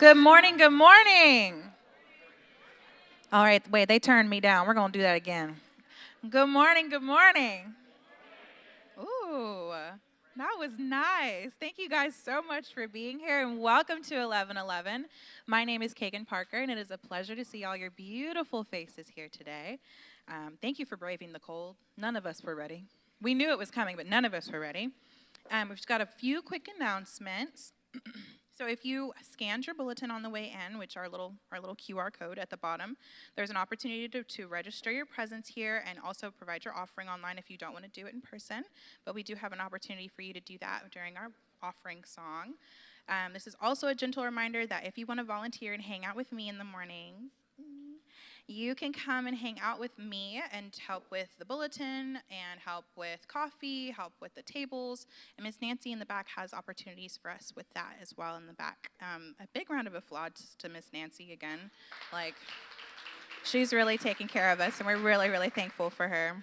Good morning, good morning. All right, wait, they turned me down. We're going to do that again. Good morning, good morning. Ooh, that was nice. Thank you guys so much for being here and welcome to 1111. My name is Kagan Parker and it is a pleasure to see all your beautiful faces here today. Thank you for braving the cold. None of us were ready. We knew it was coming, but none of us were ready. We've just got a few quick announcements. So if you scanned your bulletin on the way in, which our little QR code at the bottom, there's an opportunity to register your presence here and also provide your offering online if you don't want to do it in person. But we do have an opportunity for you to do that during our offering song. This is also a gentle reminder that if you want to volunteer and hang out with me in the mornings, you can come and hang out with me and help with the bulletin and help with coffee, help with the tables. And Miss Nancy in the back has opportunities for us with that as well in the back. A big round of applause to Miss Nancy again. Like, she's really taking care of us, and we're really, really thankful for her.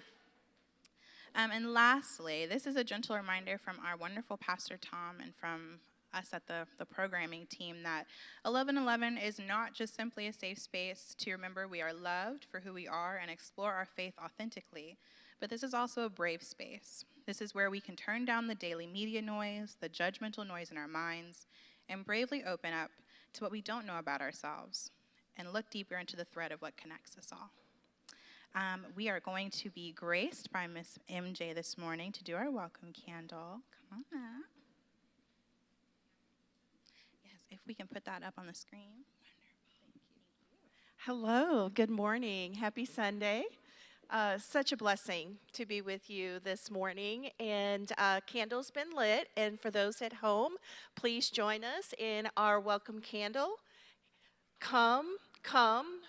And lastly, this is a gentle reminder from our wonderful Pastor Tom and from us at the programming team that 1111 is not just simply a safe space to remember we are loved for who we are and explore our faith authentically, but this is also a brave space. This is where we can turn down the daily media noise, the judgmental noise in our minds, and bravely open up to what we don't know about ourselves and look deeper into the thread of what connects us all. We are going to be graced by Miss MJ this morning to do our welcome candle. Come on up. If we can put that up on the screen. Hello, good morning. Happy Sunday. Such a blessing to be with you this morning. And candle's been lit. And for those at home, please join us in our welcome candle. Come,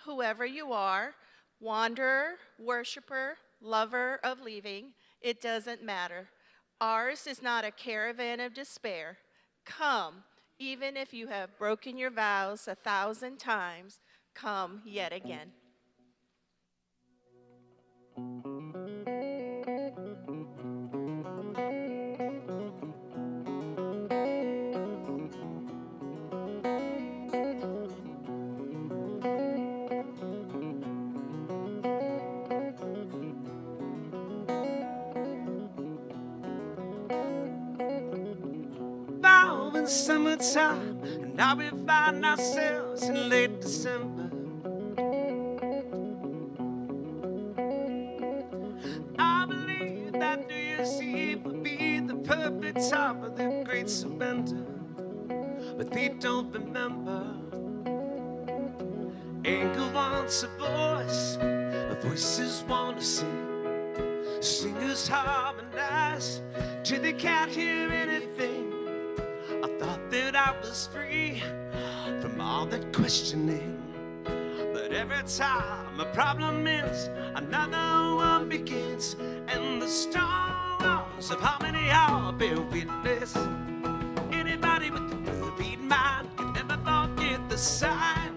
whoever you are, wanderer, worshiper, lover of leaving, it doesn't matter. Ours is not a caravan of despair. Come. Even if you have broken your vows 1,000 times, come yet again. Summertime, and now we find ourselves in late December. I believe that New Year's Eve will be the perfect time for the great surrender, but they don't remember. Anger wants a voices want to sing, singers harmonize till they can't hear anything. I thought that I was free from all that questioning, but every time a problem ends, another one begins, and the storms of harmony all bear witness. Anybody with a well-beat mind can never forget the sign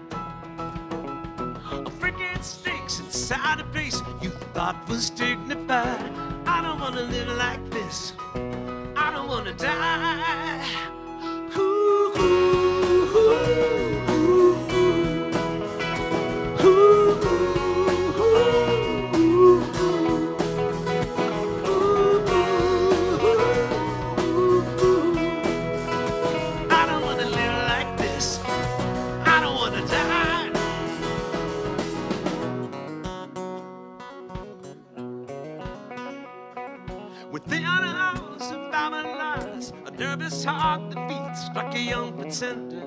of freaking snakes inside a place you thought was dignified. I don't want to live like this. I don't want to die. Within hours of our lives, a nervous heart that beats like a young pretender.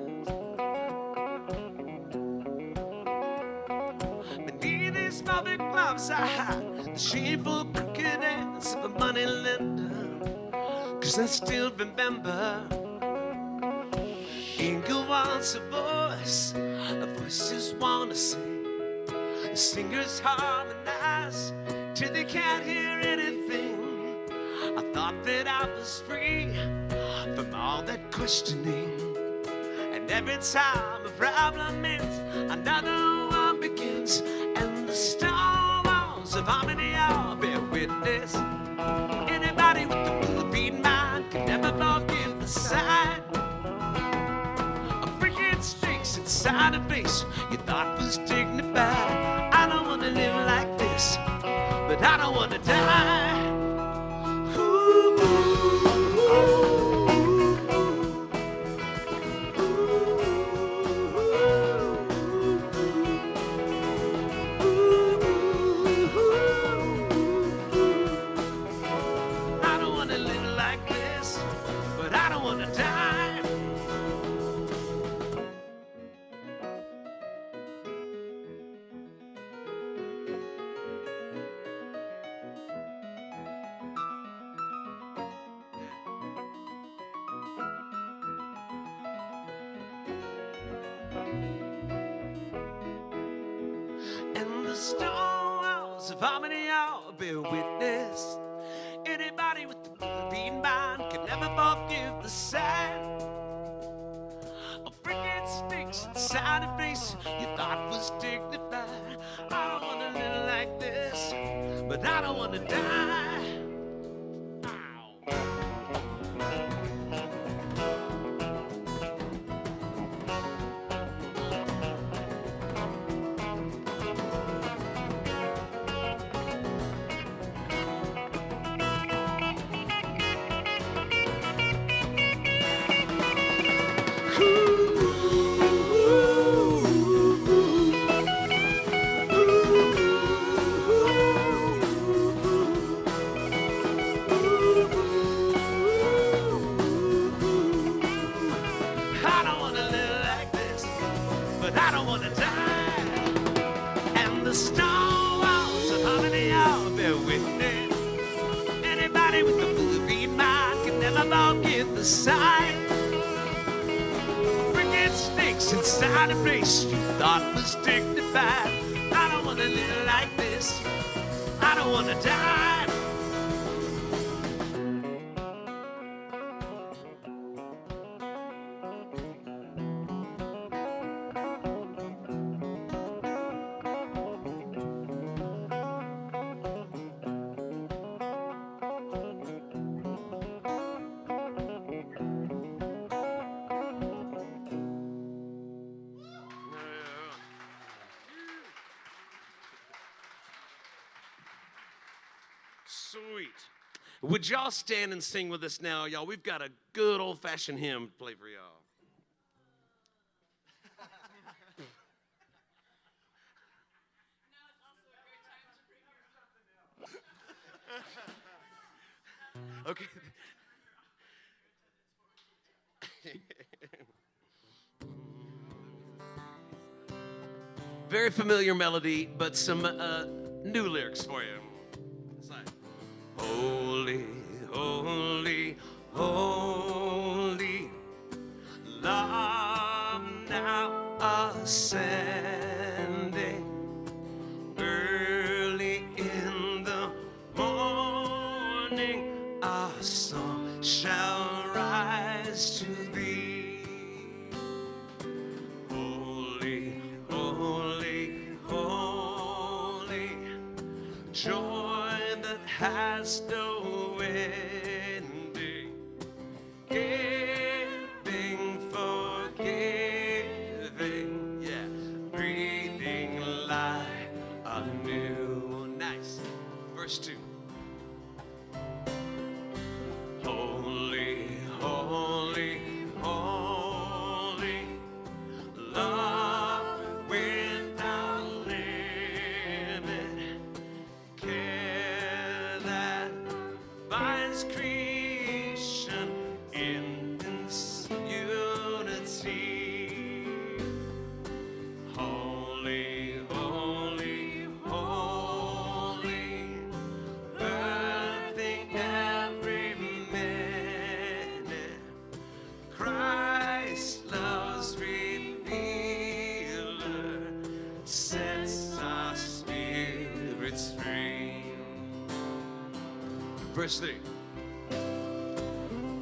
Beneath these velvet gloves I hide the shameful crooked hands of a money lender. 'Cause I still remember anger wants a voice, the voices want to sing, the singers harmonize till they can't hear anything. I thought that I was free from all that questioning, and every time a problem ends, another one begins, and the storms of harmony all bear witness. Anybody with a well-beat mind can never forget the sign of freaking snakes inside a place you thought was dignified. I don't want to live like this, but I don't want to die. Ooh, ooh, I don't want to live like this, but I don't want to die. And the stone walls of harmony all bear witness. Anybody with the Philippine mind can never forgive the sign of freaking sticks inside a place you thought was dignified. I don't want to live like this, but I don't want to die. I don't want to live like this, but I don't want to die. And the stone walls of harmony all bear witness. Anybody with a Philippine mind can never forget the sign. Freaking snakes inside a place you thought was dignified. I don't want to live like this. I don't want to die. Sweet. Would y'all stand and sing with us now, y'all? We've got a good old-fashioned hymn to play for y'all. Okay. Very familiar melody, but some new lyrics for you. It's like, holy, holy, holy, love now ascending, early in the morning, our song shall rise to thee. Holy, holy, holy, joy that has no ending, giving, forgiving, yeah, breathing life anew. Nice. Verse 2. Holy, holy, holy, love without limit, care that binds creation in unity. Holy, holy, holy, birthing every minute, Christ love's revealer sets our spirits free. Verse 3.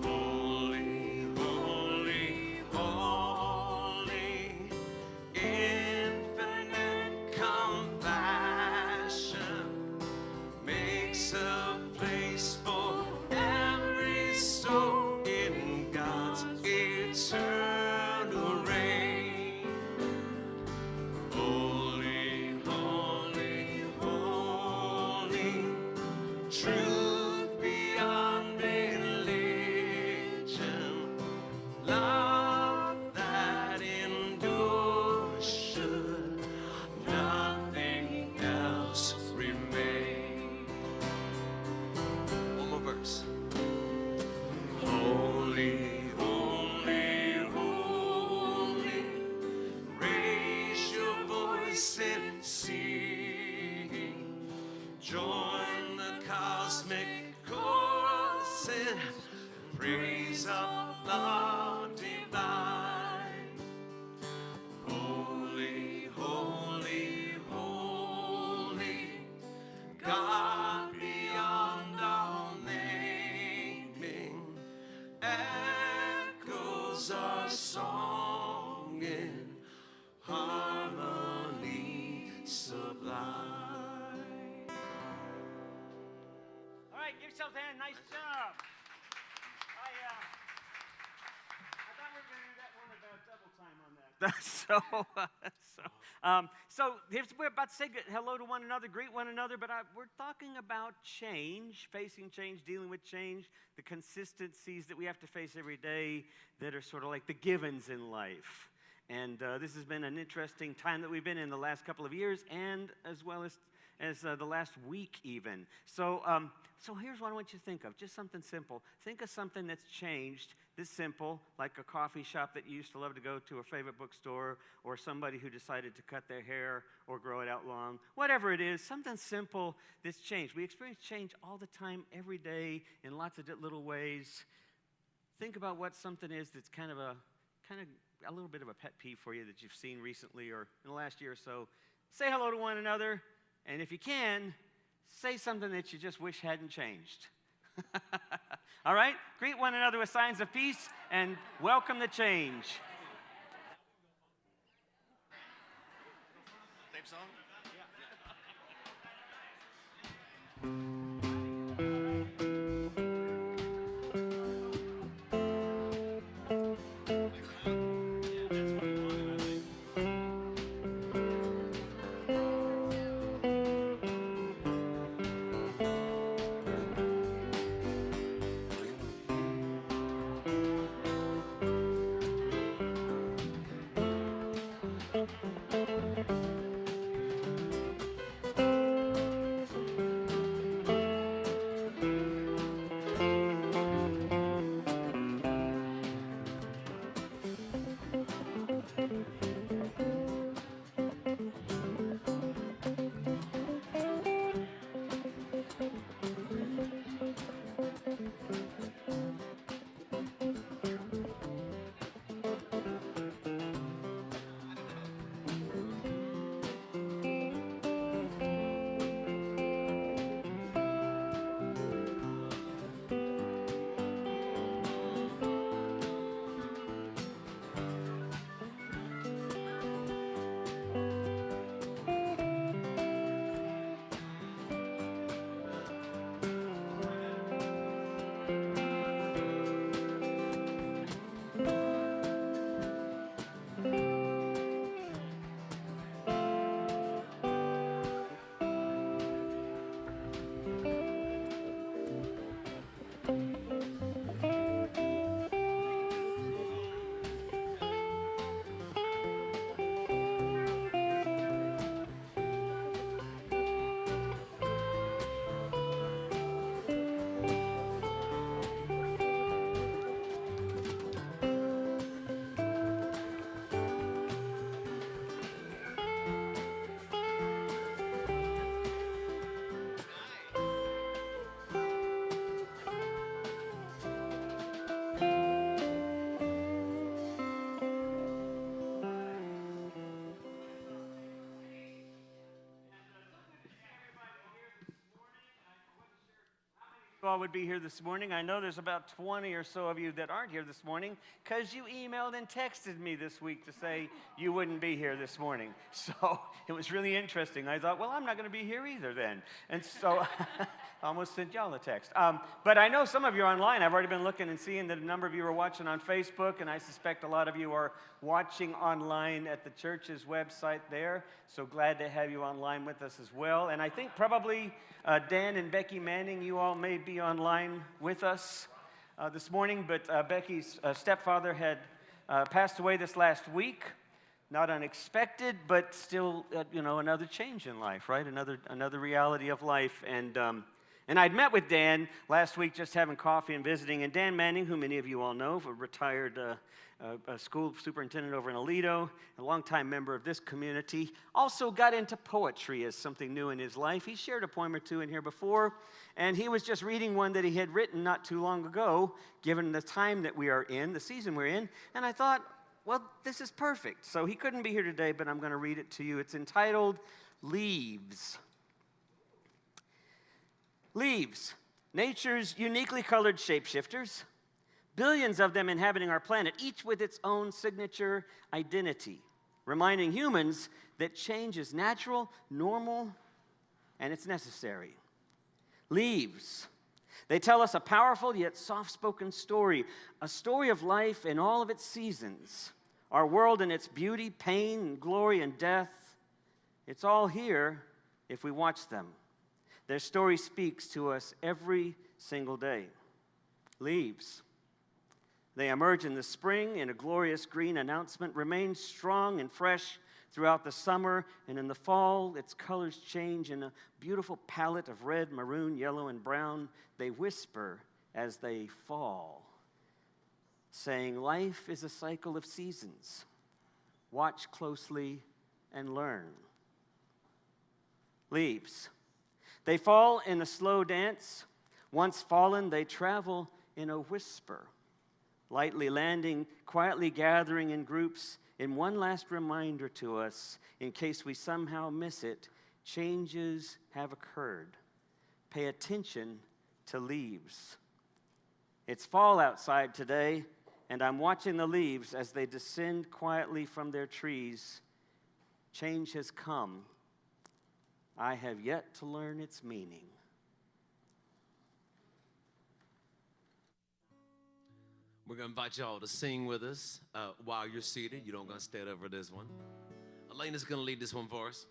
Holy, holy, holy, infinite compassion makes a place for every soul in God's eternal reign. praise of the divine. Holy, holy, holy, God beyond all naming, echoes our song in harmony sublime. All right, give yourselves a hand. Nice job. I thought we were going to do that one about double time on that. We're about to say hello to one another, greet one another, but we're talking about change, facing change, dealing with change, the consistencies that we have to face every day that are sort of like the givens in life. And this has been an interesting time that we've been in the last couple of years, and as well as the last week even. So here's what I want you to think of, just something simple. Think of something that's changed, this simple, like a coffee shop that you used to love to go to, a favorite bookstore, or somebody who decided to cut their hair or grow it out long. Whatever it is, something simple that's changed. We experience change all the time, every day, in lots of little ways. Think about what something is that's kind of a little bit of a pet peeve for you that you've seen recently or in the last year or so. Say hello to one another. And if you can, say something that you just wish hadn't changed. All right? Greet one another with signs of peace and welcome the change. Same song? All would be here this morning. I know there's about 20 or so of you that aren't here this morning because you emailed and texted me this week to say you wouldn't be here this morning. So it was really interesting. I thought, well, I'm not going to be here either then. And so I almost sent y'all a text. But I know some of you are online. I've already been looking and seeing that a number of you are watching on Facebook, and I suspect a lot of you are watching online at the church's website there. So glad to have you online with us as well. And I think probably Dan and Becky Manning, you all may be online with us this morning, but Becky's stepfather had passed away this last week. Not unexpected, but still, another change in life, right? Another reality of life. And And I'd met with Dan last week just having coffee and visiting. And Dan Manning, who many of you all know, a retired school superintendent over in Aledo, a longtime member of this community, also got into poetry as something new in his life. He shared a poem or two in here before, and he was just reading one that he had written not too long ago, given the time that we are in, the season we're in. And I thought, well, this is perfect. So he couldn't be here today, but I'm going to read it to you. It's entitled Leaves. Leaves, nature's uniquely colored shapeshifters, billions of them inhabiting our planet, each with its own signature identity, reminding humans that change is natural, normal, and it's necessary. Leaves, they tell us a powerful yet soft-spoken story, a story of life in all of its seasons, our world in its beauty, pain, and glory, and death. It's all here if we watch them. Their story speaks to us every single day. Leaves. They emerge in the spring in a glorious green announcement, remain strong and fresh throughout the summer, and in the fall, its colors change in a beautiful palette of red, maroon, yellow, and brown. They whisper as they fall, saying, life is a cycle of seasons. Watch closely and learn. Leaves. They fall in a slow dance. Once fallen, they travel in a whisper, lightly landing, quietly gathering in groups, in one last reminder to us, in case we somehow miss it, changes have occurred. Pay attention to leaves. It's fall outside today, and I'm watching the leaves as they descend quietly from their trees. Change has come. I have yet to learn its meaning. We're going to invite y'all to sing with us while you're seated. You don't got to stand up for this one. Elena's going to lead this one for us.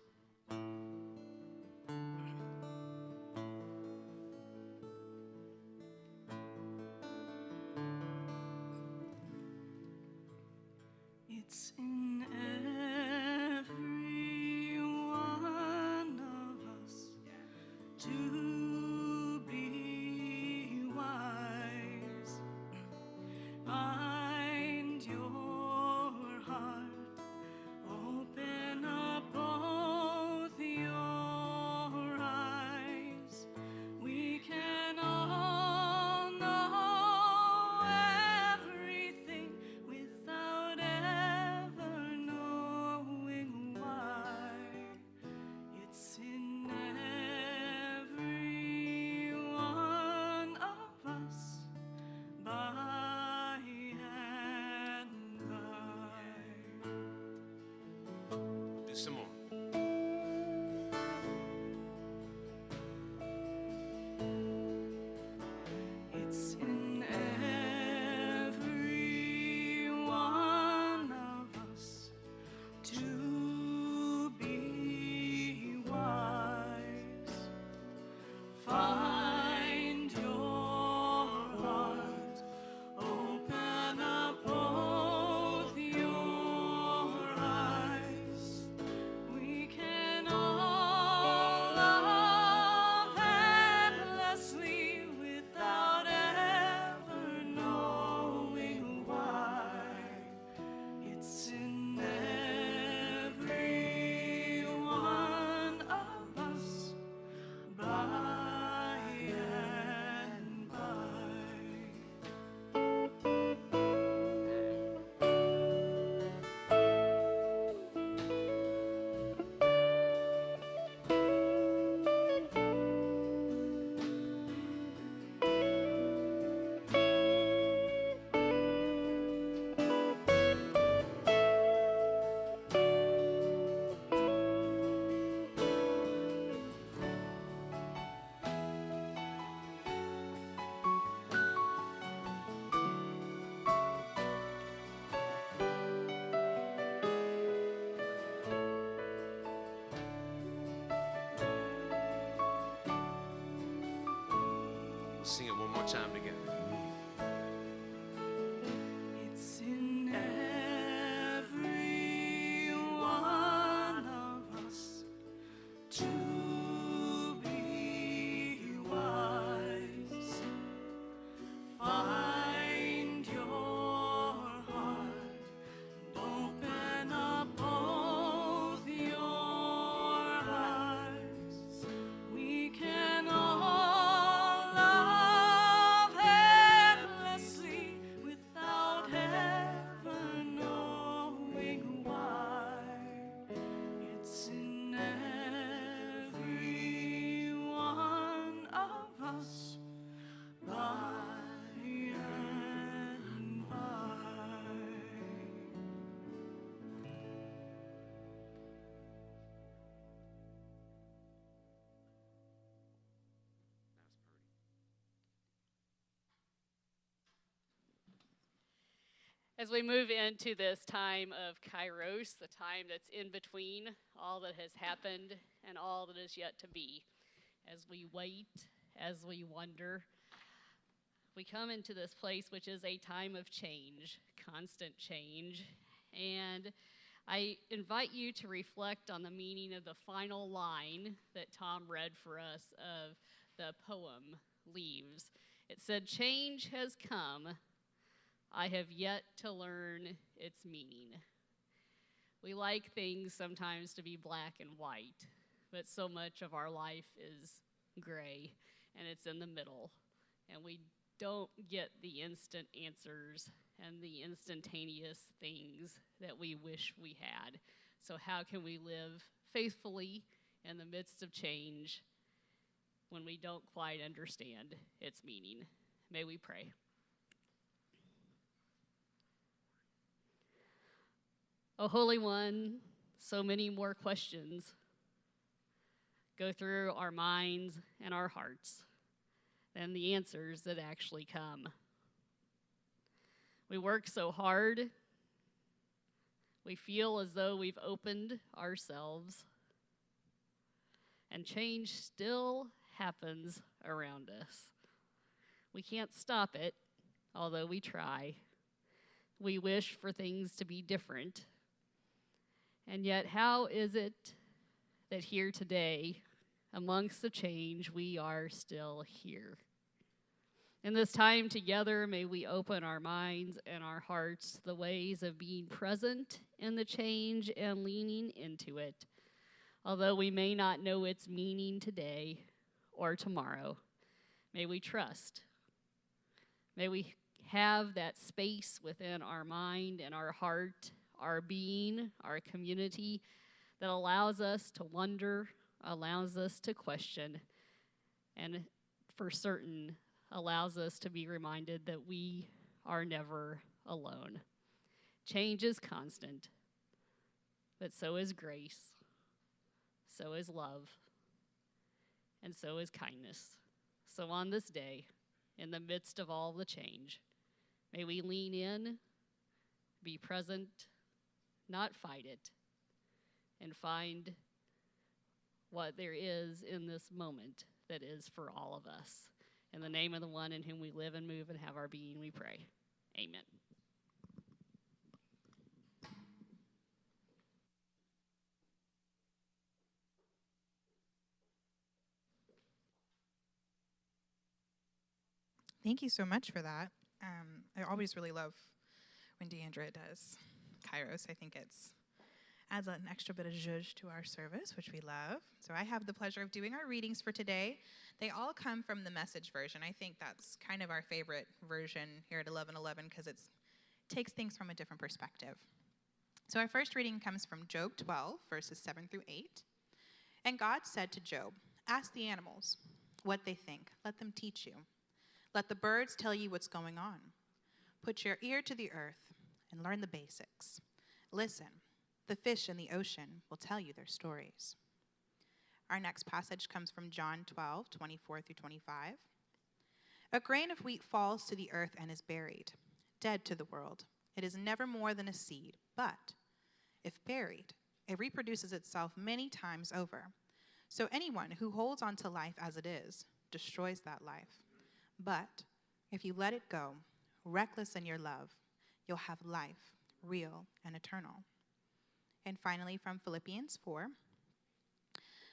It's in every one of us to be wise. Find your heart, open up both your eyes. We can all know everything without ever knowing why. It's in every one of us, by and by. Do some more. It's in every one of us to be wise. Find your heart, open up both your eyes. We can all love endlessly without ever knowing why. It's in every one of us, by and by. We'll sing it one more time together. It's in every one of us to be wise. As we move into this time of Kairos, the time that's in between all that has happened and all that is yet to be, as we wait, as we wonder, we come into this place which is a time of change, constant change. And I invite you to reflect on the meaning of the final line that Tom read for us of the poem, Leaves. It said, "Change has come. I have yet to learn its meaning." We like things sometimes to be black and white, but so much of our life is gray, and it's in the middle. And we don't get the instant answers and the instantaneous things that we wish we had. So how can we live faithfully in the midst of change when we don't quite understand its meaning? May we pray. O Holy One, so many more questions go through our minds and our hearts than the answers that actually come. We work so hard. We feel as though we've opened ourselves, and change still happens around us. We can't stop it, although we try. We wish for things to be different. And yet, how is it that here today, amongst the change, we are still here? In this time together, may we open our minds and our hearts to the ways of being present in the change and leaning into it. Although we may not know its meaning today or tomorrow, may we trust. May we have that space within our mind and our heart, our being, our community, that allows us to wonder, allows us to question, and for certain allows us to be reminded that we are never alone. Change is constant, but so is grace, so is love, and so is kindness. So on this day, in the midst of all the change, may we lean in, be present, not fight it, and find what there is in this moment that is for all of us. In the name of the one in whom we live and move and have our being, we pray. Amen. Thank you so much for that. I always really love when Deandra does Kairos. I think it's adds an extra bit of zhuzh to our service, which we love. So I have the pleasure of doing our readings for today. They all come from the Message version. I think that's kind of our favorite version here at 1111 because it takes things from a different perspective. So our first reading comes from Job 12, verses 7 through 8. And God said to Job, "Ask the animals what they think. Let them teach you. Let the birds tell you what's going on. Put your ear to the earth and learn the basics. Listen. The fish in the ocean will tell you their stories." Our next passage comes from John 12, 24 through 25. "A grain of wheat falls to the earth and is buried, dead to the world. It is never more than a seed, but if buried, it reproduces itself many times over. So anyone who holds on to life as it is destroys that life. But if you let it go, reckless in your love, you'll have life, real and eternal." And finally, from Philippians 4,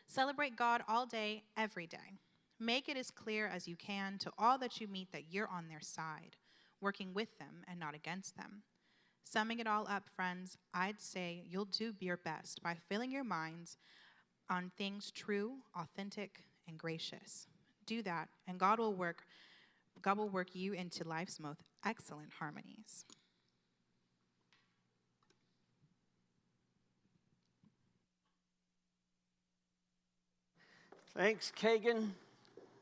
"Celebrate God all day, every day. Make it as clear as you can to all that you meet that you're on their side, working with them and not against them. Summing it all up, friends, I'd say you'll do your best by filling your minds on things true, authentic, and gracious. Do that, and God will work you into life's most excellent harmonies." Thanks, Kagan.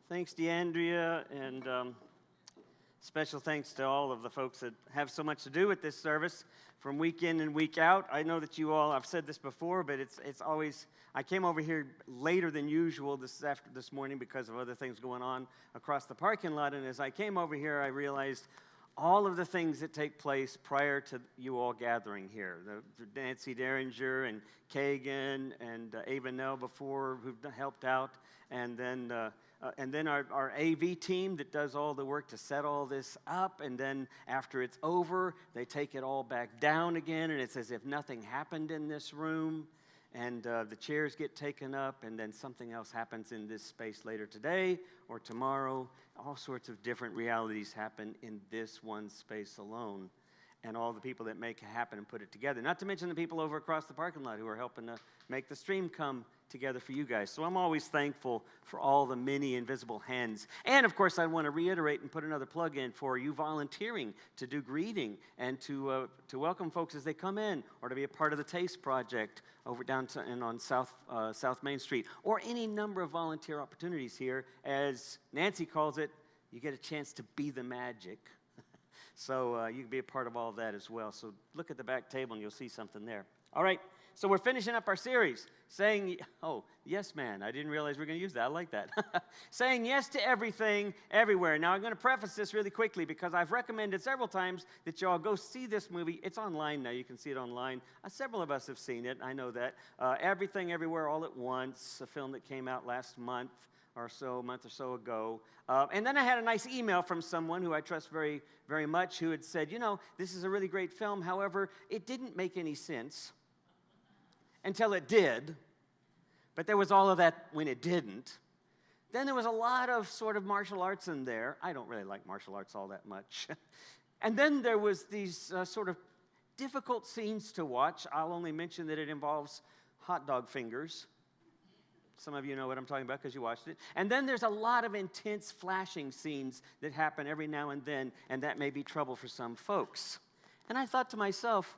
Thanks, DeAndrea. And special thanks to all of the folks that have so much to do with this service from week in and week out. I know that you all, I've said this before, but it's always, I came over here later than usual this morning because of other things going on across the parking lot. And as I came over here, I realized all of the things that take place prior to you all gathering here. The Nancy Derringer and Kagan and Ava Nell before, who've helped out, and then our AV team that does all the work to set all this up, and then after it's over, they take it all back down again, and it's as if nothing happened in this room, and the chairs get taken up, and then something else happens in this space later today or tomorrow. All sorts of different realities happen in this one space alone, and all the people that make it happen and put it together. Not to mention the people over across the parking lot who are helping to make the stream come together for you guys. So I'm always thankful for all the many invisible hands. And of course, I want to reiterate and put another plug in for you volunteering to do greeting and to welcome folks as they come in, or to be a part of the Taste Project over downtown and on South Main Street, or any number of volunteer opportunities here. As Nancy calls it, you get a chance to be the magic. So you can be a part of all of that as well. So look at the back table and you'll see something there. All right, so we're finishing up our series, saying, oh, yes, man. I didn't realize we were going to use that. I like that. Saying yes to everything, everywhere. Now, I'm going to preface this really quickly because I've recommended several times that y'all go see this movie. It's online now. You can see it online. Several of us have seen it. I know that. Everything, Everywhere, All at Once, a film that came out last month or so ago. And then I had a nice email from someone who I trust very, very much, who had said, you know, this is a really great film. However, it didn't make any sense until it did. But there was all of that when it didn't. Then there was a lot of sort of martial arts in there. I don't really like martial arts all that much. And then there was these sort of difficult scenes to watch. I'll only mention that it involves hot dog fingers. Some of you know what I'm talking about because you watched it. And then there's a lot of intense flashing scenes that happen every now and then, and that may be trouble for some folks. And I thought to myself,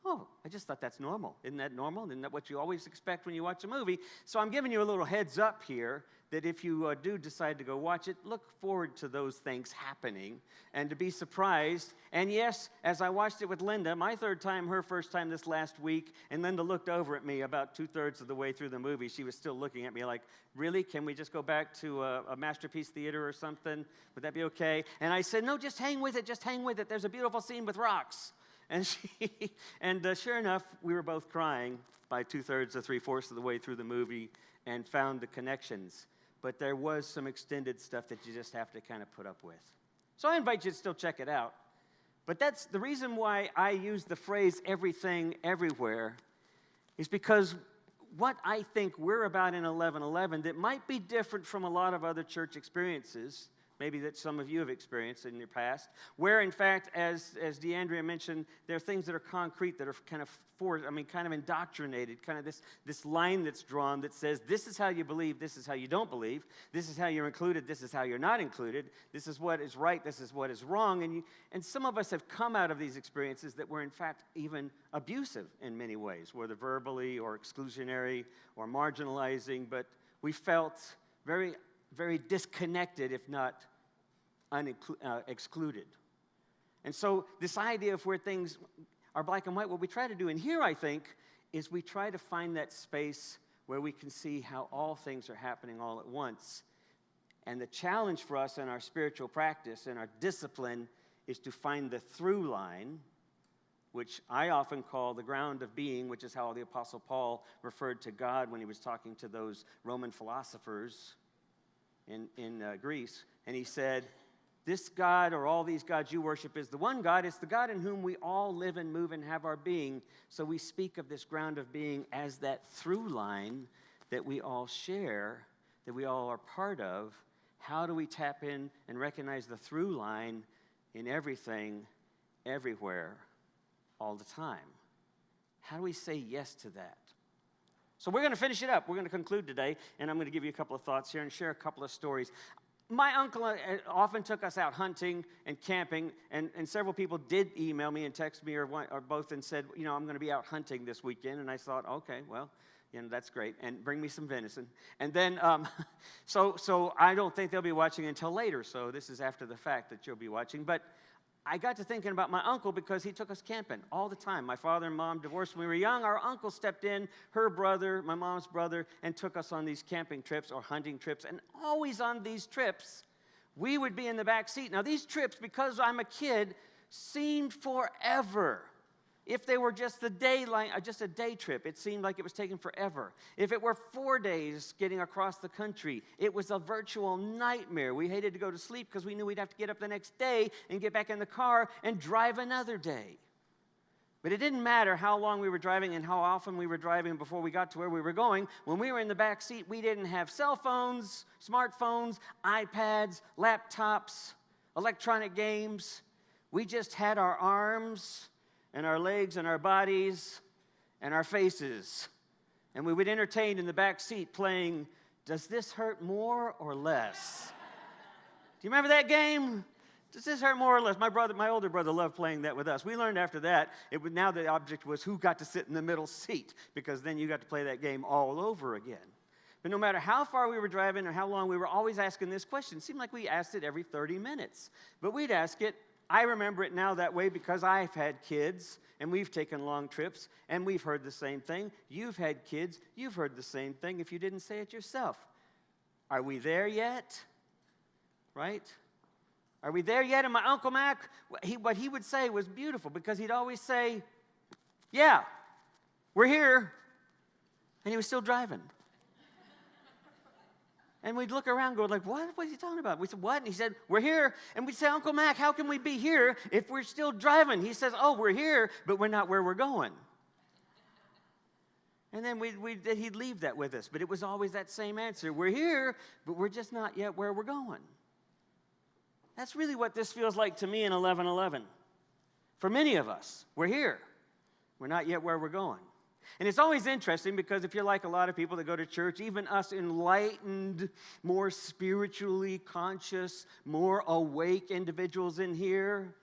oh, I just thought that's normal. Isn't that normal? Isn't that what you always expect when you watch a movie? So I'm giving you a little heads up here that if you do decide to go watch it, look forward to those things happening and to be surprised. And yes, as I watched it with Linda, my third time, her first time this last week, and Linda looked over at me about 2/3 of the way through the movie. She was still looking at me like, really? Can we just go back to a Masterpiece Theater or something? Would that be okay? And I said, no, just hang with it. Just hang with it. There's a beautiful scene with rocks. And sure enough, we were both crying by 2/3 or 3/4 of the way through the movie and found the connections. But there was some extended stuff that you just have to kind of put up with. So I invite you to still check it out. But that's the reason why I use the phrase everything, everywhere, is because what I think we're about in 11:11 that might be different from a lot of other church experiences, maybe that some of you have experienced in your past, where in fact, as DeAndrea mentioned, there are things that are concrete that are kind of kind of indoctrinated, kind of this line that's drawn that says, this is how you believe, this is how you don't believe, this is how you're included, this is how you're not included, this is what is right, this is what is wrong, and some of us have come out of these experiences that were in fact even abusive in many ways, whether verbally or exclusionary or marginalizing, but we felt very, very disconnected, if not excluded. And so this idea of where things are black and white, what we try to do in here, I think, is we try to find that space where we can see how all things are happening all at once. And the challenge for us in our spiritual practice and our discipline is to find the through line, which I often call the ground of being, which is how the Apostle Paul referred to God when he was talking to those Roman philosophers in Greece. And he said, this God, or all these gods you worship, is the one God. It's the God in whom we all live and move and have our being. So we speak of this ground of being as that through line that we all share, that we all are part of. How do we tap in and recognize the through line in everything, everywhere, all the time? How do we say yes to that? So we're going to finish it up. We're going to conclude today, and I'm going to give you a couple of thoughts here and share a couple of stories. My uncle often took us out hunting and camping, and several people did email me and text me or both and said, you know, I'm going to be out hunting this weekend. And I thought, okay, well, you know, that's great. And bring me some venison. And then, so I don't think they'll be watching until later. So this is after the fact that you'll be watching. But I got to thinking about my uncle because he took us camping all the time. My father and mom divorced when we were young. Our uncle stepped in, her brother, my mom's brother, and took us on these camping trips or hunting trips. And always on these trips, We would be in the back seat. Now, these trips, because I'm a kid, seemed forever. If they were just a day trip, it seemed like it was taking forever. If it were 4 days getting across the country, it was a virtual nightmare. We hated to go to sleep because we knew we'd have to get up the next day and get back in the car and drive another day. But it didn't matter how long we were driving and how often we were driving before we got to where we were going. When we were in the back seat, we didn't have cell phones, smartphones, iPads, laptops, electronic games. We just had our arms and our legs and our bodies and our faces. And we would entertain in the back seat playing, Does This Hurt More or Less? Do you remember that game? Does this hurt more or less? My older brother loved playing that with us. We learned after that, now the object was who got to sit in the middle seat, because then you got to play that game all over again. But no matter how far we were driving or how long, we were always asking this question. It seemed like we asked it every 30 minutes. But we'd ask it. I remember it now that way because I've had kids, and we've taken long trips, and we've heard the same thing. You've had kids. You've heard the same thing if you didn't say it yourself. Are we there yet? Right? Are we there yet? And my Uncle Mac, what he would say was beautiful, because he'd always say, yeah, we're here. And he was still driving. And we'd look around and go like, what is he talking about? We said, what? And he said, we're here. And we'd say, Uncle Mac, how can we be here if we're still driving? He says, oh, we're here, but we're not where we're going. And then he'd leave that with us. But it was always that same answer. We're here, but we're just not yet where we're going. That's really what this feels like to me in 11:11. For many of us, we're here. We're not yet where we're going. And it's always interesting, because if you're like a lot of people that go to church, even us enlightened, more spiritually conscious, more awake individuals in here,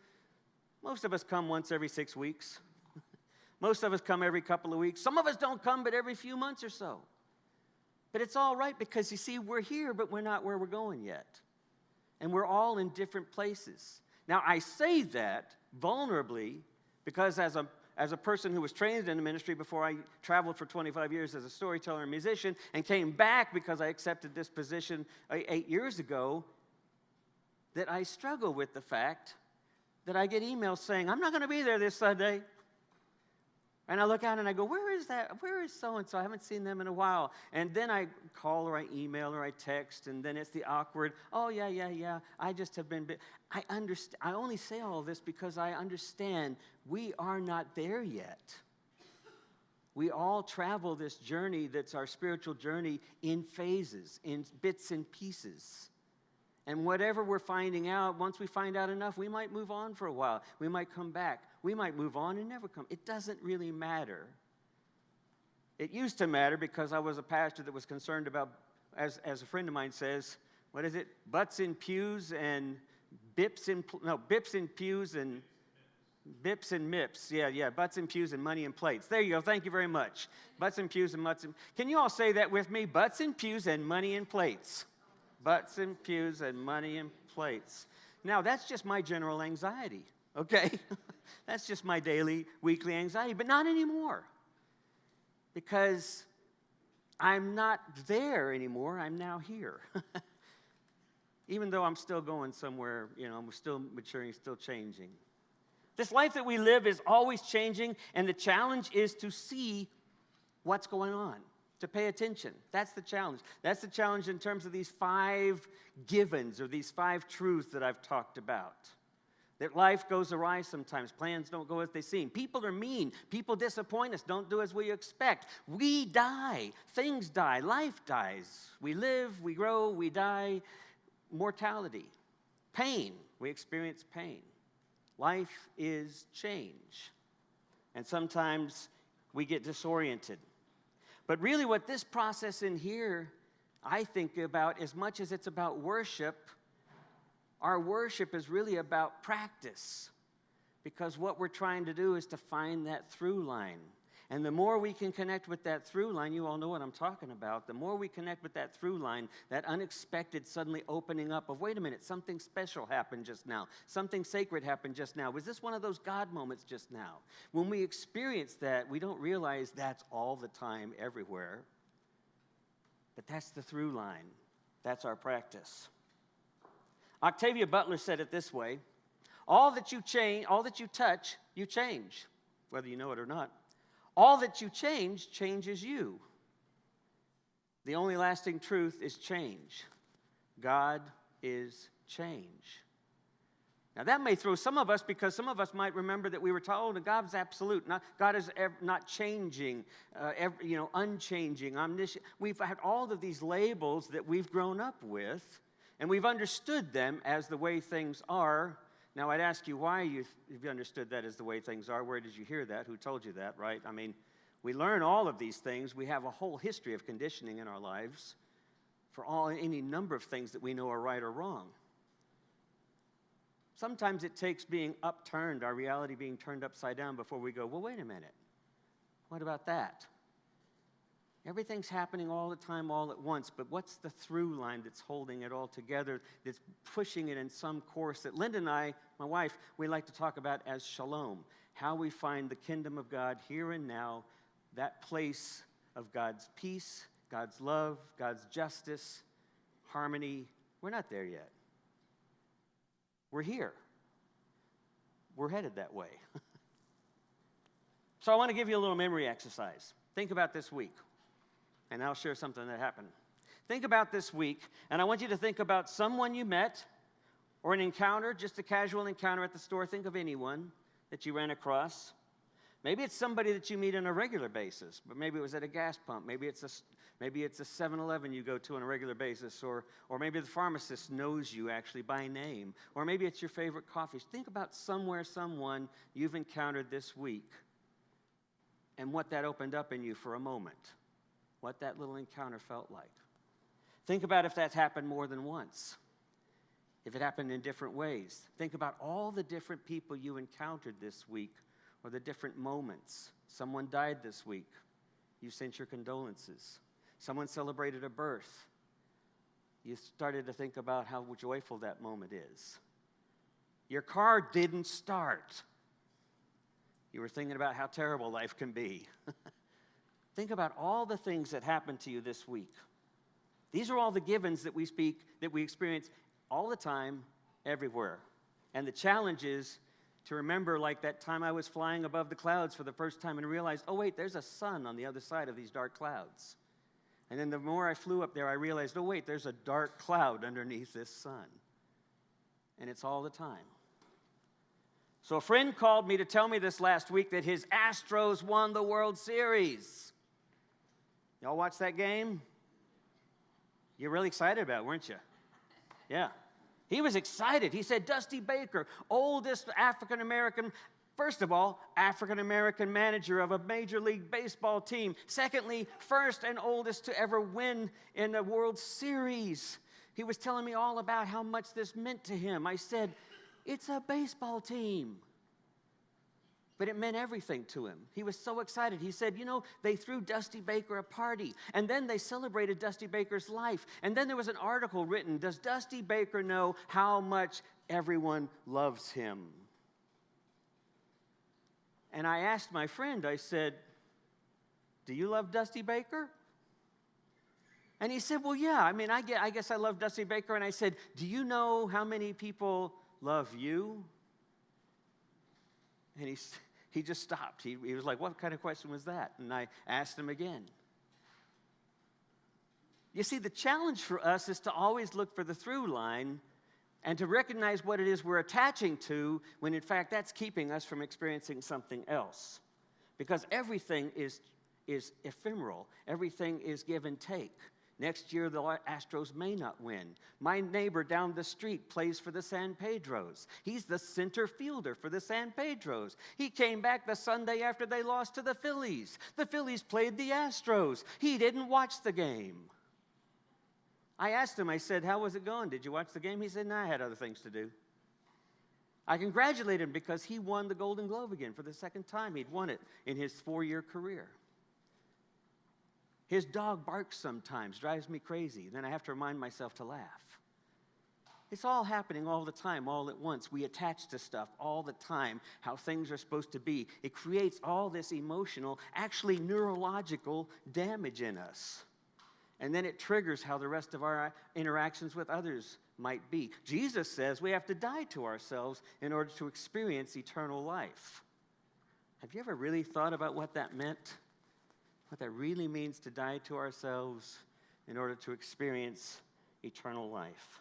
most of us come once every 6 weeks. Most of us come every couple of weeks. Some of us don't come but every few months or so. But it's all right, because you see, we're here, but we're not where we're going yet. And we're all in different places. Now, I say that vulnerably because as a person who was trained in the ministry before I traveled for 25 years as a storyteller and musician, and came back because I accepted this position 8 years ago, that I struggle with the fact that I get emails saying, I'm not going to be there this Sunday. And I look out and I go, where is that? Where is so-and-so? I haven't seen them in a while. And then I call or I email or I text, and then it's the awkward, oh, yeah. I just have been, I understand. I only say all of this because I understand we are not there yet. We all travel this journey that's our spiritual journey in phases, in bits and pieces. And whatever we're finding out, once we find out enough, we might move on for a while. We might come back. We might move on and never come. It doesn't really matter. It used to matter because I was a pastor that was concerned about, as a friend of mine says, what is it? Butts in pews and bips in pews and bips and mips. Yeah, butts in pews and money in plates. There you go. Thank you very much. Butts in pews and mutts in. Can you all say that with me? Butts in pews and money in plates. Butts and pews and money and plates. Now, that's just my general anxiety, okay? That's just my daily, weekly anxiety, but not anymore. Because I'm not there anymore, I'm now here. Even though I'm still going somewhere, I'm still maturing, still changing. This life that we live is always changing, and the challenge is to see what's going on, to pay attention. That's the challenge. That's the challenge in terms of these 5 givens, or these 5 truths that I've talked about. That life goes awry sometimes. Plans don't go as they seem. People are mean. People disappoint us, don't do as we expect. We die. Things die. Life dies. We live, we grow, we die. Mortality. Pain. We experience pain. Life is change. And sometimes we get disoriented. But really what this process in here, I think about, as much as it's about worship, our worship is really about practice. Because what we're trying to do is to find that through line. And the more we can connect with that through line, you all know what I'm talking about, the more we connect with that through line, that unexpected suddenly opening up of, wait a minute, something special happened just now. Something sacred happened just now. Was this one of those God moments just now? When we experience that, we don't realize that's all the time, everywhere. But that's the through line. That's our practice. Octavia Butler said it this way: all that you touch, you change, whether you know it or not. All that you change changes you. The only lasting truth is change. God is change. Now that may throw some of us, because some of us might remember that we were told that God's absolute. God is not changing, unchanging, omniscient. We've had all of these labels that we've grown up with, and we've understood them as the way things are. Now I'd ask you why you've understood that as the way things are. Where did you hear that? Who told you that, right? I mean, we learn all of these things. We have a whole history of conditioning in our lives for any number of things that we know are right or wrong. Sometimes it takes being upturned, our reality being turned upside down, before we go, well, wait a minute. What about that? Everything's happening all the time, all at once, but what's the through line that's holding it all together, that's pushing it in some course that Linda and I, my wife, we like to talk about as shalom, how we find the kingdom of God here and now, that place of God's peace, God's love, God's justice, harmony. We're not there yet. We're here. We're headed that way. So I want to give you a little memory exercise. Think about this week, and I'll share something that happened. Think about this week, and I want you to think about someone you met or an encounter, just a casual encounter at the store. Think of anyone that you ran across. Maybe it's somebody that you meet on a regular basis, but maybe it was at a gas pump. Maybe it's a 7-Eleven you go to on a regular basis, or maybe the pharmacist knows you actually by name, or maybe it's your favorite coffee. Think about someone you've encountered this week and what that opened up in you for a moment, what that little encounter felt like. Think about if that's happened more than once, if it happened in different ways. Think about all the different people you encountered this week, or the different moments. Someone died this week. You sent your condolences. Someone celebrated a birth. You started to think about how joyful that moment is. Your car didn't start. You were thinking about how terrible life can be. Think about all the things that happened to you this week. These are all the givens that we experience all the time, everywhere. And the challenge is to remember, like that time I was flying above the clouds for the first time and realized, oh wait, there's a sun on the other side of these dark clouds. And then the more I flew up there, I realized, oh wait, there's a dark cloud underneath this sun. And it's all the time. So a friend called me to tell me this last week that his Astros won the World Series. Y'all watch that game? You're really excited about it, weren't you? Yeah. He was excited. He said, Dusty Baker, oldest African-American, first of all, African-American manager of a Major League Baseball team. Secondly, first and oldest to ever win in the World Series. He was telling me all about how much this meant to him. I said, it's a baseball team. But it meant everything to him. He was so excited. He said, they threw Dusty Baker a party, and then they celebrated Dusty Baker's life. And then there was an article written, does Dusty Baker know how much everyone loves him? And I asked my friend, I said, do you love Dusty Baker? And he said, well, yeah, I guess I love Dusty Baker. And I said, do you know how many people love you? And he just stopped. He was like, what kind of question was that? And I asked him again. You see, the challenge for us is to always look for the through line and to recognize what it is we're attaching to when, in fact, that's keeping us from experiencing something else. Because everything is ephemeral. Everything is give and take. Next year, the Astros may not win. My neighbor down the street plays for the San Pedros. He's the center fielder for the San Pedros. He came back the Sunday after they lost to the Phillies. The Phillies played the Astros. He didn't watch the game. I asked him, I said, how was it going? Did you watch the game? He said, no, I had other things to do. I congratulated him because he won the Golden Glove again for the second time. He'd won it in his 4-year career. His dog barks sometimes, drives me crazy. Then I have to remind myself to laugh. It's all happening all the time, all at once. We attach to stuff all the time, how things are supposed to be. It creates all this emotional, actually neurological damage in us. And then it triggers how the rest of our interactions with others might be. Jesus says we have to die to ourselves in order to experience eternal life. Have you ever really thought about what that meant? What that really means to die to ourselves in order to experience eternal life?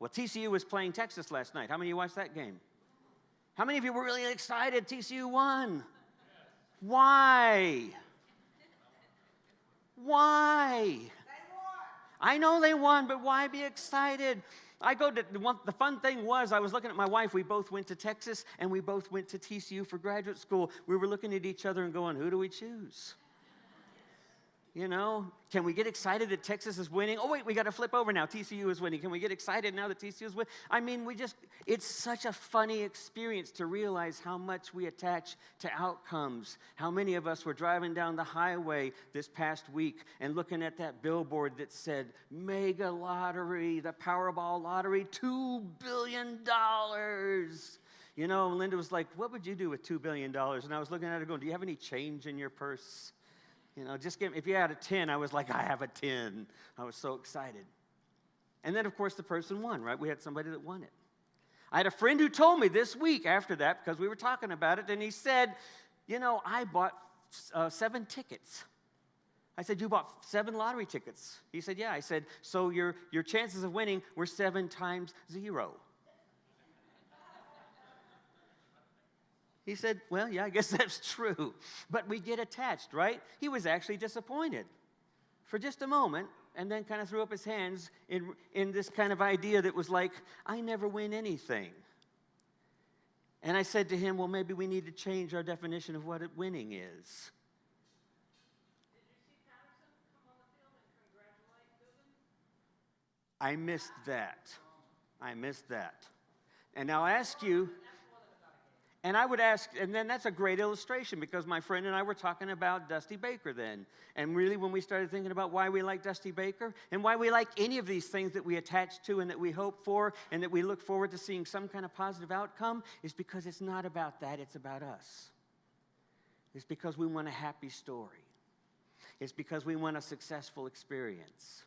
Well, TCU was playing Texas last night. How many of you watched that game? How many of you were really excited TCU won? Why? Why? I know they won, but why be excited? The fun thing was, I was looking at my wife. We both went to Texas, and we both went to TCU for graduate school. We were looking at each other and going, who do we choose? You know, can we get excited that Texas is winning? Oh, wait, we got to flip over now. TCU is winning. Can we get excited now that TCU is winning? I mean, it's such a funny experience to realize how much we attach to outcomes. How many of us were driving down the highway this past week and looking at that billboard that said, mega lottery, the Powerball lottery, $2 billion. You know, Linda was like, what would you do with $2 billion? And I was looking at her going, do you have any change in your purse? You know, if you had a 10, I was like, I have a 10. I was so excited. And then, of course, the person won, right? We had somebody that won it. I had a friend who told me this week after that, because we were talking about it, and he said, you know, I bought 7 tickets. I said, you bought 7 lottery tickets? He said, yeah. I said, so your chances of winning were 7 times 0. He said, well, yeah, I guess that's true. But we get attached, right? He was actually disappointed for just a moment and then kind of threw up his hands in this kind of idea that was like, I never win anything. And I said to him, well, maybe we need to change our definition of what winning is. Did you see Patterson come on the field and congratulate Goodwin? I missed that. I missed that. And now I ask you, and I would ask, and then that's a great illustration because my friend and I were talking about Dusty Baker then. And really when we started thinking about why we like Dusty Baker and why we like any of these things that we attach to and that we hope for and that we look forward to seeing some kind of positive outcome is because it's not about that, it's about us. It's because we want a happy story. It's because we want a successful experience.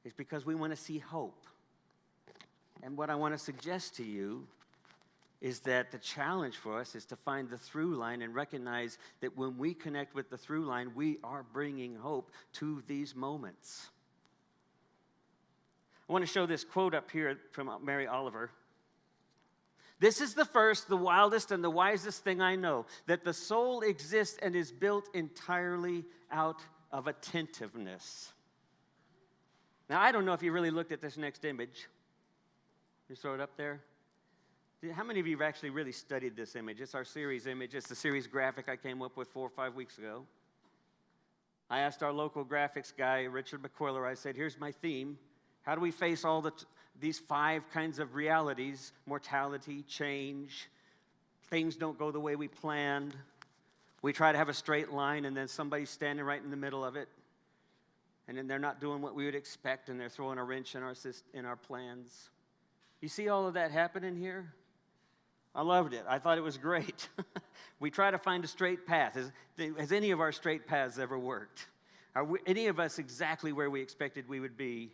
It's because we want to see hope. And what I want to suggest to you is that the challenge for us is to find the through line and recognize that when we connect with the through line, we are bringing hope to these moments. I want to show this quote up here from Mary Oliver. This is the first, the wildest, and the wisest thing I know, that the soul exists and is built entirely out of attentiveness. Now, I don't know if you really looked at this next image. Just throw it up there. How many of you have actually really studied this image? It's our series image. It's the series graphic I came up with 4 or 5 weeks ago. I asked our local graphics guy, Richard McQuiller, I said, here's my theme. How do we face all these 5 kinds of realities? Mortality, change, things don't go the way we planned. We try to have a straight line, and then somebody's standing right in the middle of it. And then they're not doing what we would expect, and they're throwing a wrench in our plans. You see all of that happening here? I loved it. I thought it was great. We try to find a straight path. Has any of our straight paths ever worked? Are any of us exactly where we expected we would be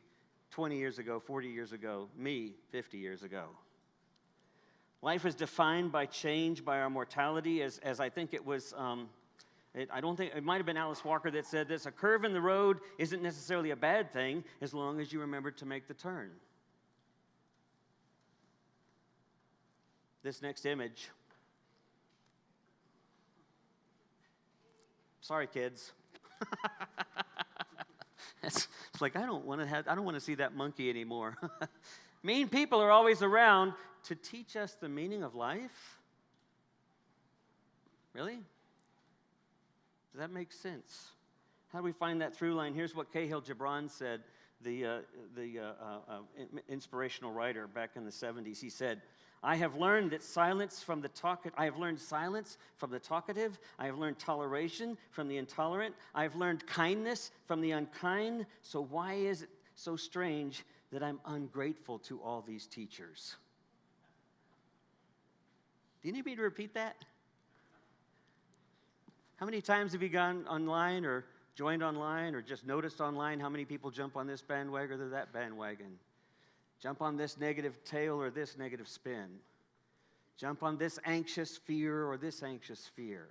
20 years ago, 40 years ago, me 50 years ago? Life is defined by change, by our mortality, as I think it was, it might have been Alice Walker that said this, a curve in the road isn't necessarily a bad thing as long as you remember to make the turn. This next image. Sorry, kids. It's like I don't want to see that monkey anymore. Mean people are always around to teach us the meaning of life. Really? Does that make sense? How do we find that through line? Here's what Cahill Gibran said, the inspirational writer back in the 70s. He said, I have learned silence from the talkative. I have learned toleration from the intolerant. I have learned kindness from the unkind. So why is it so strange that I'm ungrateful to all these teachers? Do you need me to repeat that? How many times have you gone online or joined online or just noticed online how many people jump on this bandwagon or that bandwagon? Jump on this negative tail or this negative spin. Jump on this anxious fear or this anxious fear.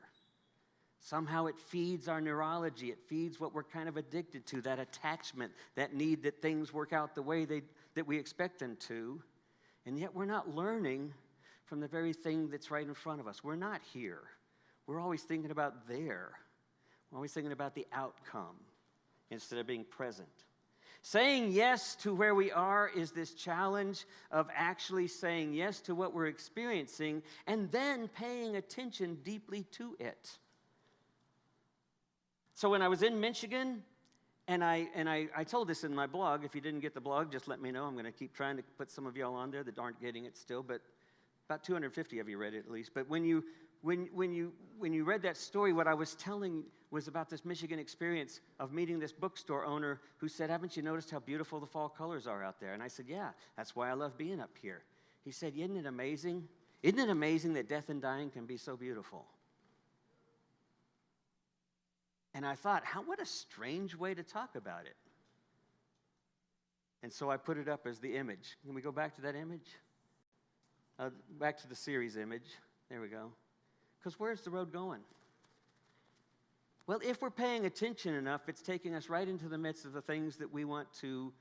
Somehow it feeds our neurology. It feeds what we're kind of addicted to, that attachment, that need that things work out the way that we expect them to. And yet we're not learning from the very thing that's right in front of us. We're not here. We're always thinking about there. We're always thinking about the outcome instead of being present. Saying yes to where we are is this challenge of actually saying yes to what we're experiencing and then paying attention deeply to it. So when I was in Michigan, and I told this in my blog. If you didn't get the blog, just let me know. I'm going to keep trying to put some of y'all on there that aren't getting it still, but about 250 of you read it at least. But when you read that story, what I was telling was about this Michigan experience of meeting this bookstore owner who said, "Haven't you noticed how beautiful the fall colors are out there?" And I said, "Yeah, that's why I love being up here." He said, "Isn't it amazing? Isn't it amazing that death and dying can be so beautiful?" And I thought, what a strange way to talk about it. And so I put it up as the image. Can we go back to that image? Back to the series image. There we go. Because where's the road going? Well, if we're paying attention enough, it's taking us right into the midst of the things that we want to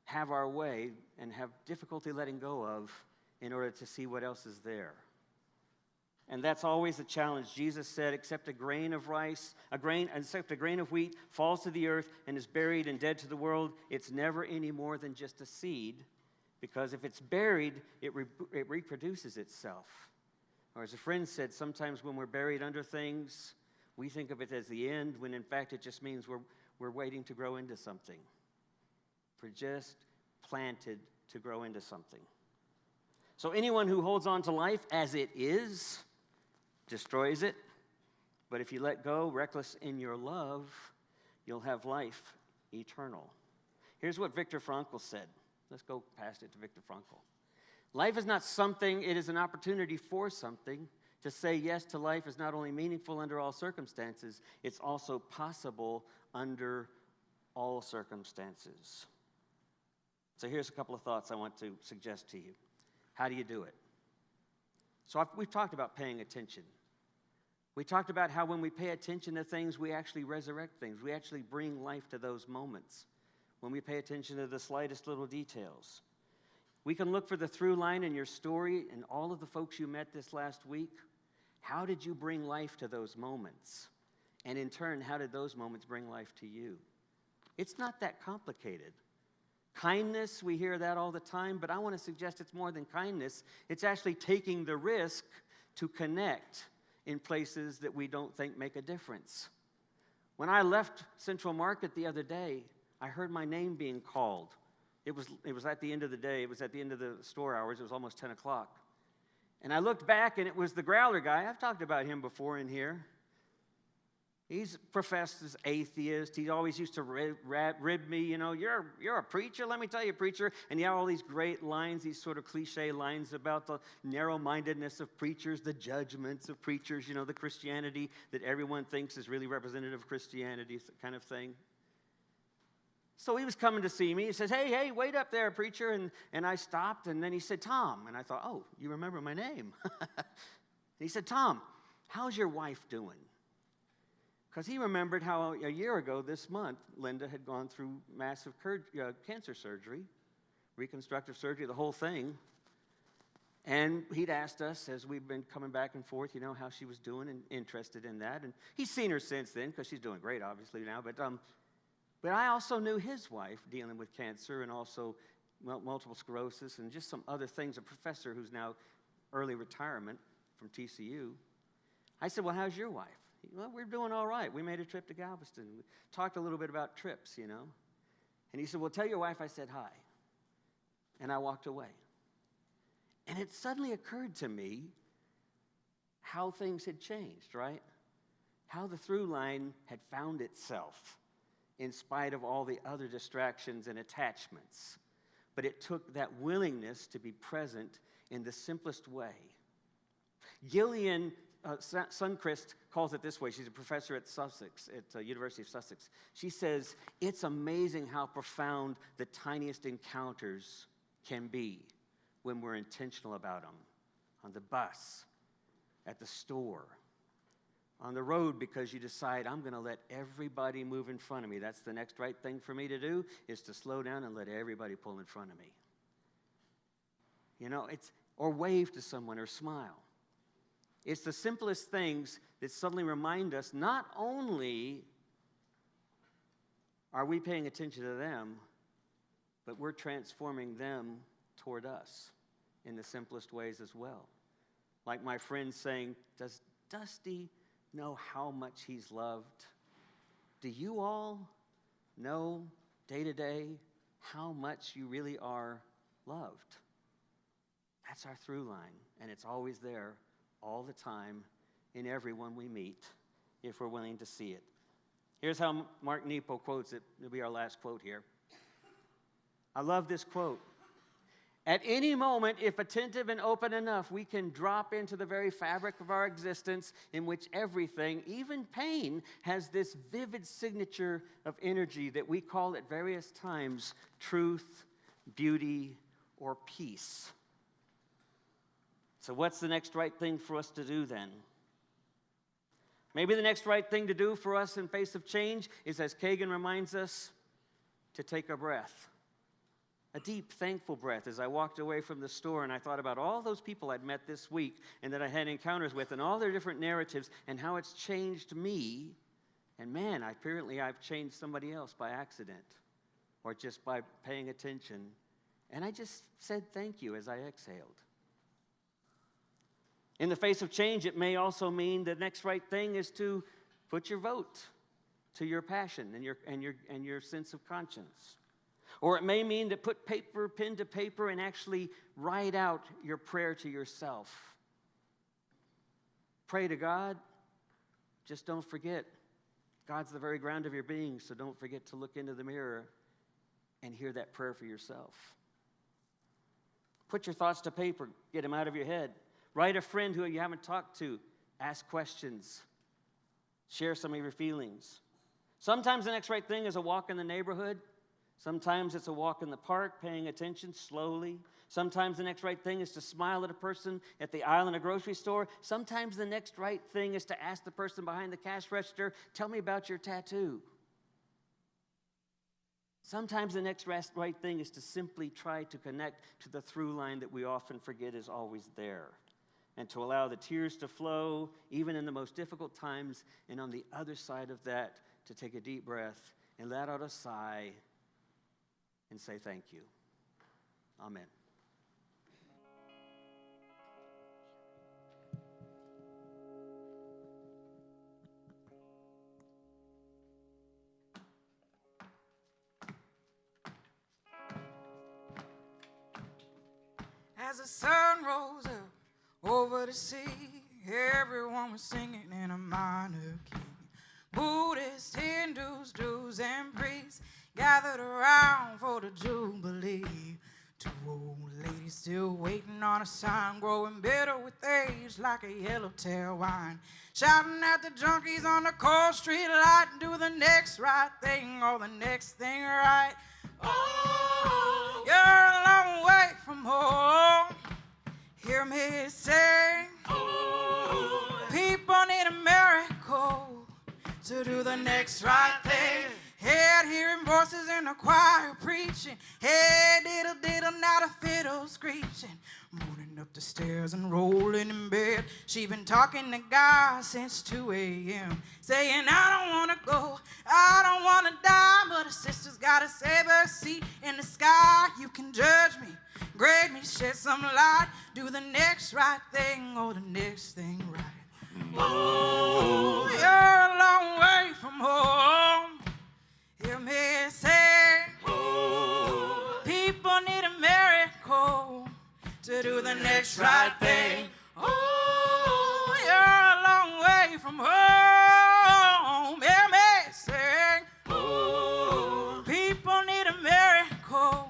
have our way and have difficulty letting go of in order to see what else is there. And that's always the challenge. Jesus said, except a grain of wheat falls to the earth and is buried and dead to the world, it's never any more than just a seed, because if it's buried, it reproduces itself. Or as a friend said, sometimes when we're buried under things, we think of it as the end, when in fact it just means we're waiting to grow into something. We're just planted to grow into something. So anyone who holds on to life as it is destroys it. But if you let go, reckless in your love, you'll have life eternal. Here's what Viktor Frankl said. Let's go past it to Viktor Frankl. Life is not something, it is an opportunity for something. To say yes to life is not only meaningful under all circumstances, it's also possible under all circumstances. So here's a couple of thoughts I want to suggest to you. How do you do it? So we've talked about paying attention. We talked about how when we pay attention to things, we actually resurrect things. We actually bring life to those moments when we pay attention to the slightest little details. We can look for the through line in your story and all of the folks you met this last week. How did you bring life to those moments? And in turn, how did those moments bring life to you? It's not that complicated. Kindness, we hear that all the time, but I want to suggest it's more than kindness. It's actually taking the risk to connect in places that we don't think make a difference. When I left Central Market the other day, I heard my name being called. It was at the end of the day. It was at the end of the store hours. It was almost 10 o'clock. And I looked back, and it was the growler guy. I've talked about him before in here. He's professed as atheist. He always used to rib me, you're a preacher, let me tell you, preacher. And he had all these great lines, these sort of cliche lines about the narrow-mindedness of preachers, the judgments of preachers, the Christianity that everyone thinks is really representative of Christianity kind of thing. So he was coming to see me. He says, hey, wait up there, preacher. And I stopped, and then he said, Tom. And I thought, oh, you remember my name. He said, Tom, how's your wife doing? Because he remembered how a year ago this month, Linda had gone through massive cancer surgery, reconstructive surgery, the whole thing. And he'd asked us, as we've been coming back and forth, how she was doing and interested in that. And he's seen her since then, because she's doing great, obviously, now. But I also knew his wife dealing with cancer and also multiple sclerosis and just some other things, a professor who's now early retirement from TCU. I said, well, how's your wife? Well, we're doing all right. We made a trip to Galveston. We talked a little bit about trips, And he said, well, tell your wife I said hi. And I walked away. And it suddenly occurred to me how things had changed, right? How the through line had found itself in spite of all the other distractions and attachments. But it took that willingness to be present in the simplest way. Gillian Suncrist calls it this way. She's a professor at Sussex, at University of Sussex. She says, it's amazing how profound the tiniest encounters can be when we're intentional about them. On the bus, at the store, on the road, because you decide, I'm going to let everybody move in front of me. That's the next right thing for me to do, is to slow down and let everybody pull in front of me. You know, or wave to someone or smile. It's the simplest things that suddenly remind us not only are we paying attention to them, but we're transforming them toward us in the simplest ways as well. Like my friend saying, does Dusty know how much he's loved? Do you all know day to day how much you really are loved? That's our through line, and it's always there all the time in everyone we meet if we're willing to see it. Here's how Mark Nepo quotes it. It'll be our last quote here. I love this quote. At any moment, if attentive and open enough, we can drop into the very fabric of our existence in which everything, even pain, has this vivid signature of energy that we call at various times truth, beauty, or peace. So what's the next right thing for us to do then? Maybe the next right thing to do for us in face of change is, as Kagan reminds us, to take a breath. A deep, thankful breath as I walked away from the store and I thought about all those people I'd met this week and that I had encounters with and all their different narratives and how it's changed me. And man, apparently I've changed somebody else by accident or just by paying attention. And I just said thank you as I exhaled. In the face of change, it may also mean the next right thing is to put your vote to your passion and your sense of conscience. Or it may mean to put pen to paper and actually write out your prayer to yourself. Pray to God. Just don't forget, God's the very ground of your being, so don't forget to look into the mirror and hear that prayer for yourself. Put your thoughts to paper. Get them out of your head. Write a friend who you haven't talked to. Ask questions. Share some of your feelings. Sometimes the next right thing is a walk in the neighborhood. Sometimes it's a walk in the park, paying attention slowly. Sometimes the next right thing is to smile at a person at the aisle in a grocery store. Sometimes the next right thing is to ask the person behind the cash register, tell me about your tattoo. Sometimes the next right thing is to simply try to connect to the through line that we often forget is always there, and to allow the tears to flow even in the most difficult times, and on the other side of that, to take a deep breath and let out a sigh and say thank you. Amen. As the sun rose up over the sea, everyone was singing in a minor key. Buddhists, Hindus, Jews, and priests gathered around for the Jubilee. Two old ladies still waiting on a sign, growing bitter with age like a yellowtail wine, shouting at the junkies on the cold street light, do the next right thing or the next thing right. Oh, you're a long way from home. Hear me sing. Oh, people need a miracle to do the next right thing. Head hearing voices in the choir preaching. Head diddle diddle, not a fiddle screeching. Moving up the stairs and rolling in bed. She been talking to God since 2 a.m. saying, I don't want to go, I don't want to die, but her sister's got a saber seat in the sky. You can judge me, grade me, shed some light, do the next right thing or the next thing right. Oh, you're a long way from home. Hear me say, oh, people need a miracle to do the next right thing. Oh, you're a long way from home. Hear me sing. Oh, people need a miracle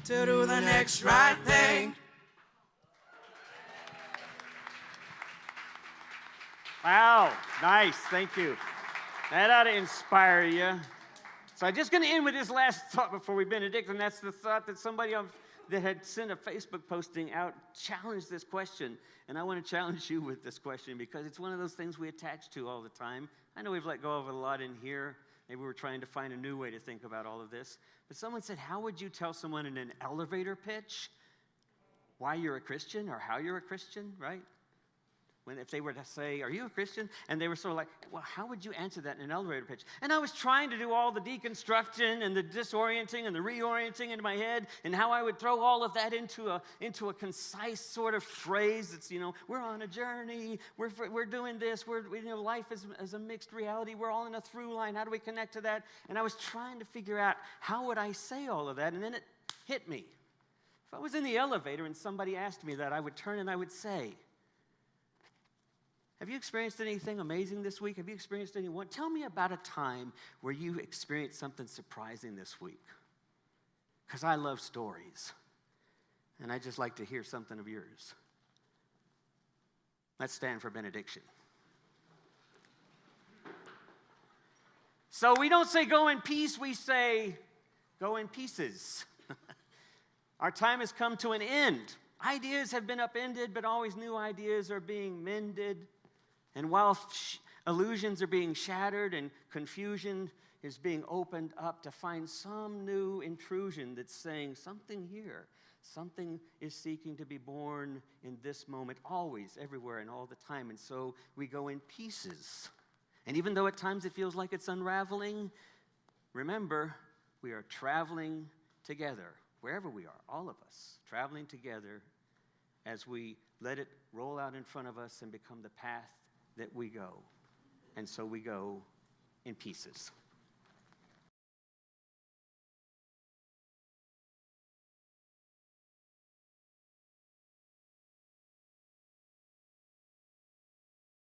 to do the next right thing. Wow, nice, thank you. That ought to inspire you. So I'm just going to end with this last thought before we benedict, and that's the thought that somebody that had sent a Facebook posting out challenged this question. And I want to challenge you with this question because it's one of those things we attach to all the time. I know we've let go of it a lot in here. Maybe we're trying to find a new way to think about all of this. But someone said, how would you tell someone in an elevator pitch why you're a Christian or how you're a Christian, right? If they were to say, are you a Christian? And they were sort of like, well, how would you answer that in an elevator pitch? And I was trying to do all the deconstruction and the disorienting and the reorienting into my head and how I would throw all of that into a concise sort of phrase that's, we're on a journey, we're doing this, life is a mixed reality, we're all in a through line, how do we connect to that? And I was trying to figure out how would I say all of that, and then it hit me. If I was in the elevator and somebody asked me that, I would turn and I would say, have you experienced anything amazing this week? Have you experienced anyone? Tell me about a time where you experienced something surprising this week. Because I love stories. And I just like to hear something of yours. Let's stand for benediction. So we don't say go in peace, we say go in pieces. Our time has come to an end. Ideas have been upended, but always new ideas are being mended. And while illusions are being shattered and confusion is being opened up to find some new intrusion that's saying something here, something is seeking to be born in this moment, always, everywhere, and all the time. And so we go in pieces. And even though at times it feels like it's unraveling, remember, we are traveling together, wherever we are, all of us, traveling together as we let it roll out in front of us and become the path that we go. And so we go in pieces.